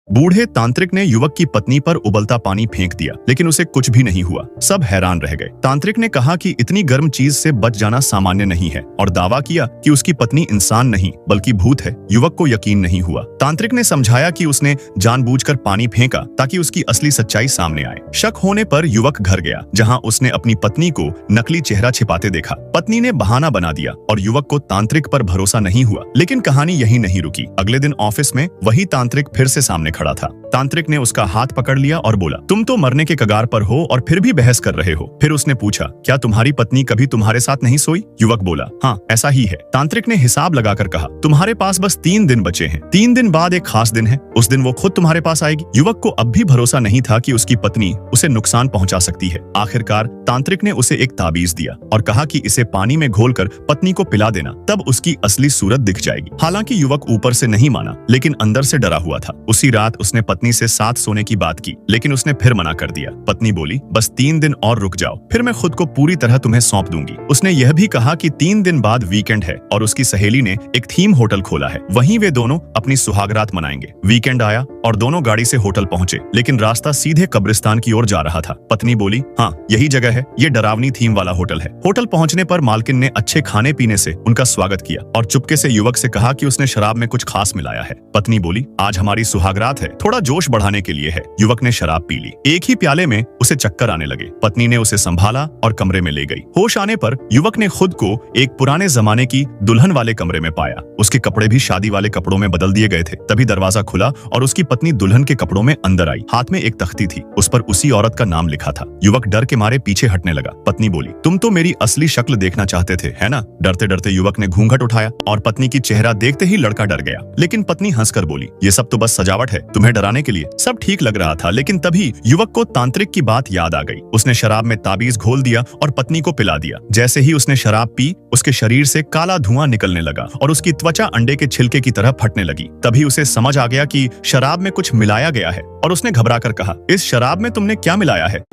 बूढ़े तांत्रिक ने युवक की पत्नी पर उबलता पानी फेंक दिया, लेकिन उसे कुछ भी नहीं हुआ। सब हैरान रह गए। तांत्रिक ने कहा कि इतनी गर्म चीज से बच जाना सामान्य नहीं है और दावा किया कि उसकी पत्नी इंसान नहीं बल्कि भूत है। युवक को यकीन नहीं हुआ। तांत्रिक ने समझाया कि उसने जानबूझकर पानी फेंका ताकि उसकी असली सच्चाई सामने आए। शक होने पर युवक घर गया, जहाँ उसने अपनी पत्नी को नकली चेहरा छिपाते देखा। पत्नी ने बहाना बना दिया और युवक को तांत्रिक पर भरोसा नहीं हुआ। लेकिन कहानी यही नहीं रुकी। अगले दिन ऑफिस में वही तांत्रिक फिर से सामने खड़ा था। तांत्रिक ने उसका हाथ पकड़ लिया और बोला, तुम तो मरने के कगार पर हो और फिर भी बहस कर रहे हो। फिर उसने पूछा, क्या तुम्हारी पत्नी कभी तुम्हारे साथ नहीं सोई? युवक बोला, हाँ ऐसा ही है। तांत्रिक ने हिसाब लगाकर कहा, तुम्हारे पास बस 3 दिन बचे हैं। 3 दिन बाद एक खास दिन है, उस दिन वो खुद तुम्हारे पास आएगी। युवक को अब भी भरोसा नहीं था कि उसकी पत्नी उसे नुकसान पहुंचा सकती है। आखिरकार तांत्रिक ने उसे एक ताबीज दिया और कहा कि इसे पानी में घोलकर पत्नी को पिला देना, तब उसकी असली सूरत दिख जाएगी। हालांकि युवक ऊपर से नहीं माना, लेकिन अंदर से डरा हुआ था। उसी रात उसने पत्नी से साथ सोने की बात की, लेकिन उसने फिर मना कर दिया। पत्नी बोली, बस 3 दिन और रुक जाओ, फिर मैं खुद को पूरी तरह तुम्हें सौंप दूंगी। उसने यह भी कहा कि 3 दिन बाद वीकेंड है और उसकी सहेली ने एक थीम होटल खोला है, वहीं वे दोनों अपनी सुहागरात मनाएंगे। वीकेंड आया और दोनों गाड़ी से होटल पहुंचे, लेकिन रास्ता सीधे कब्रिस्तान की ओर जा रहा था। पत्नी बोली, हाँ यही जगह है, ये डरावनी थीम वाला होटल है। होटल पहुंचने पर मालकिन ने अच्छे खाने पीने से उनका स्वागत किया और चुपके से युवक से कहा कि उसने शराब में कुछ खास मिलाया है। पत्नी बोली, आज हमारी सुहागरात है, थोड़ा जोश बढ़ाने के लिए है। युवक ने शराब पी ली। एक ही प्याले में उसे चक्कर आने लगे। पत्नी ने उसे संभाला और कमरे में ले गई। होश आने पर युवक ने खुद को एक पुराने जमाने की दुल्हन वाले कमरे में पाया। उसके कपड़े भी शादी वाले कपड़ों में बदल दिए गए थे। तभी दरवाजा खुला और उसकी पत्नी दुल्हन के कपड़ों में अंदर आई। हाथ में एक तख्ती थी, उस पर उसी औरत का नाम लिखा था। युवक डर के मारे पीछे हटने लगा। पत्नी बोली, तुम तो मेरी असली शक्ल देखना चाहते थे, है ना? डरते डरते युवक ने घूंघट उठाया और पत्नी की चेहरा देखते ही लड़का डर गया। लेकिन पत्नी हंसकर बोली, ये सब तो बस सजावट है, तुम्हें डराने के लिए। सब ठीक लग रहा था, लेकिन तभी युवक को तांत्रिक की बात याद आ गई। उसने शराब में ताबीज घोल दिया और पत्नी को पिला दिया। जैसे ही उसने शराब पी, उसके शरीर से काला धुआं निकलने लगा और उसकी त्वचा अंडे के छिलके की तरह फटने लगी। तभी उसे समझ आ गया कि शराब में कुछ मिलाया गया है और उसने घबराकर कहा, इस शराब में तुमने क्या मिलाया है?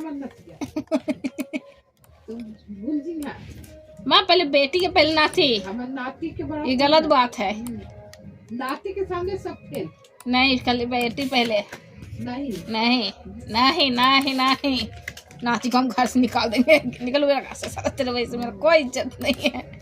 माँ पहले बेटी के पहले नाती, ये गलत बात है। नाती के सामने सब खेल नहीं, खाली बेटी पहले। नहीं नहीं नहीं नहीं नहीं, नाती को हम घर से निकाल देंगे। निकल मेरा घर से, सारा तेरे वजह से मेरा कोई इज्जत नहीं है।